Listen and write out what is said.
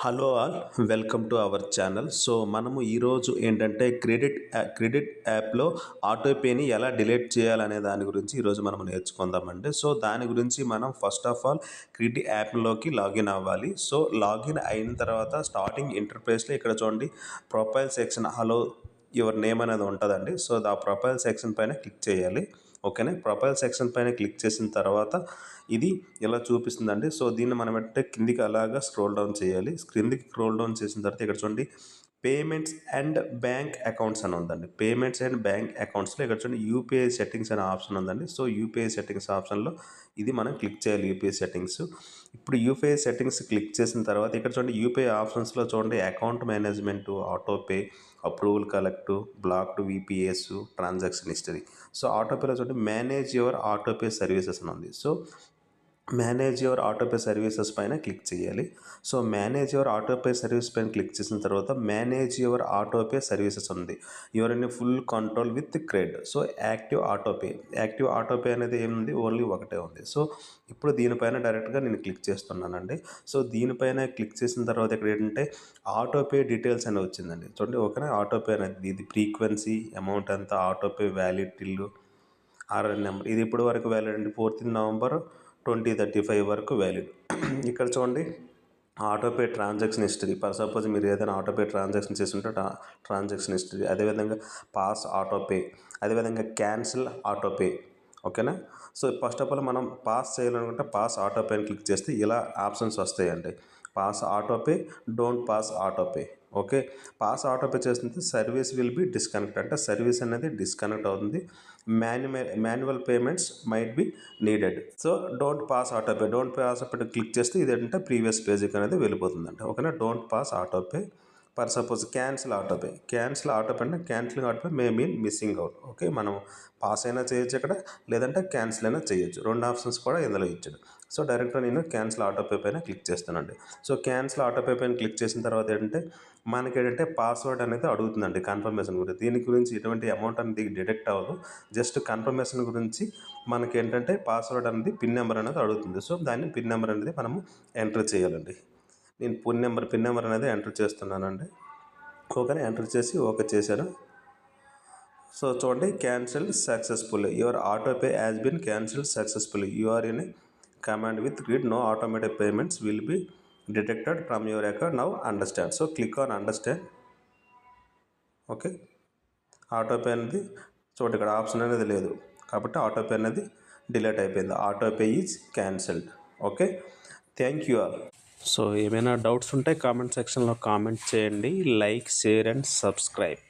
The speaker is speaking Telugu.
Hello all, welcome to our channel. So మనము ఈరోజు ఏంటంటే క్రెడిట్ యాప్లో ఆటోపేని ఎలా డిలీట్ చేయాలనే దాని గురించి ఈరోజు మనం నేర్చుకుందామండి. సో దాని గురించి మనం ఫస్ట్ ఆఫ్ ఆల్ క్రెడిట్ యాప్లోకి లాగిన్ అవ్వాలి. సో లాగిన్ అయిన తర్వాత స్టార్టింగ్ ఇంటర్ఫేస్లో ఇక్కడ చూడండి, profile section hello your name అనేది ఉంటుందండి. సో ఆ ప్రొఫైల్ సెక్షన్ పైన క్లిక్ చేయాలి. ఓకేనా. ప్రొఫైల్ సెక్షన్ పైన క్లిక్ చేసిన తర్వాత ఇది ఇలా చూపిస్తుందండి. సో దీన్ని మనం అంటే కిందికి అలాగా స్క్రోల్ డౌన్ చేయాలి. కిందికి స్క్రోల్ డౌన్ చేసిన తర్వాత ఇక్కడ చూడండి, పేమెంట్స్ అండ్ బ్యాంక్ అకౌంట్స్ అని ఉందండి. పేమెంట్స్ అండ్ బ్యాంక్ అకౌంట్స్లో ఇక్కడ చూడండి యూపీఐ సెట్టింగ్స్ అనే ఆప్షన్ ఉందండి. సో యూపీఐ సెట్టింగ్స్ ఆప్షన్లో ఇది మనం క్లిక్ చేయాలి. UPI settings. ఇప్పుడు యూపీఐ సెట్టింగ్స్ క్లిక్ చేసిన తర్వాత ఇక్కడ చూడండి యూపీఐ ఆప్షన్స్లో చూడండి account management, autopay, approval collect, blocked VPS, transaction history. So ఆటోపేలో చూడండి మేనేజ్ యువర్ ఆటోపే సర్వీసెస్ అని ఉంది. So manage your autopay services పైన క్లిక్ చేయాలి. So manage your autopay service పైన క్లిక్ చేసిన తర్వాత మేనేజ్ యువర్ ఆటోపే సర్వీసెస్ ఉంది. Your in full control with cred. So active autopay అనేది ఏముంది, ఓన్లీ ఒకటే ఉంది. సో ఇప్పుడు దీనిపైన డైరెక్ట్గా నేను క్లిక్ చేస్తున్నానండి. సో దీనిపైన క్లిక్ చేసిన తర్వాత ఇక్కడ ఏంటంటే ఆటోపే డీటెయిల్స్ అని వచ్చిందండి. చూడండి, ఓకేనా. ఆటోపే అనేది ఇది ఫ్రీక్వెన్సీ, అమౌంట్ ఎంత, autopay valid till, RR number. ఇది ఇప్పటి వరకు వ్యాలిడ్ అండి, 14 నవంబర్ 2035 వరకు వ్యాలిడ్. ఇక్కడ చూడండి autopay transaction history. For suppose మీరు ఏదైనా ఆటోపే ట్రాన్సాక్షన్ చేస్తుంటే ట్రాన్సాక్షన్ హిస్టరీ, అదేవిధంగా పాస్ ఆటోపే, అదేవిధంగా క్యాన్సిల్ ఆటోపే. ఓకేనా. సో ఫస్ట్ ఆఫ్ ఆల్ మనం పాస్ చేయాలనుకుంటే పాస్ ఆటోపే అని క్లిక్ చేస్తే ఇలా ఆప్షన్స్ వస్తాయండి. Pass autopay, don't pass autopay. Okay. Pass autopay చేస్తుంటే సర్వీస్ విల్ బి డిస్కనెక్ట్, అంటే సర్వీస్ అనేది డిస్కనెక్ట్ అవుతుంది. Manual payments might be needed. So don't pass autopay click చేస్తే ఇది ఏంటంటే ప్రీవియస్ పేజీకి అనేది వెళ్ళిపోతుందంట. ఓకేనా. Don't pass autopay. For suppose cancel autopay అంటే క్యాన్సిలింగ్ ఆటోపే మే మీన్ మిస్సింగ్ అవుట్. ఓకే. మనం పాస్ అయినా చేయొచ్చు ఇక్కడ, లేదంటే క్యాన్సిల్ అయినా చేయొచ్చు. రెండు ఆప్షన్స్ కూడా ఇందులో ఇచ్చాడు. సో డైరెక్ట్గా నేను క్యాన్సిల్ ఆటోపే పైన క్లిక్ చేస్తానండి. సో క్యాన్సిల్ ఆటోపే పైన క్లిక్ చేసిన తర్వాత ఏంటంటే మనకి ఏంటంటే పాస్వర్డ్ అనేది అడుగుతుందండి కన్ఫర్మేషన్ గురించి. దీని గురించి ఎటువంటి అమౌంట్ అనేది డిడక్ట్ అవ్వదు. జస్ట్ కన్ఫర్మేషన్ గురించి మనకి ఏంటంటే పాస్వర్డ్ అనేది పిన్ నెంబర్ అనేది అడుగుతుంది. సో దాన్ని పిన్ నెంబర్ అనేది మనము ఎంటర్ చేయాలండి. నేను పిన్ నెంబర్ అనేది ఎంటర్ చేస్తున్నానండి. ఓకేనా. ఎంటర్ చేసి ఓకే చేశాను. సో చూడండి, cancel successful, your autopay has been cancel successful, you are in command with grid, no automatic payments will be detected from your account, now understand. So click on understand. Okay. Autopay అనేది చూడండి ఇక్కడ ఆప్షన్ అనేది లేదు కాబట్టి ఆటోపే అనేది డిలీట్ అయిపోయింది. Autopay is cancelled. Okay. Thank you all. So ఏమైనా డౌట్స్ ఉంటే కామెంట్ సెక్షన్లో కామెంట్ చేయండి. Like, share and subscribe.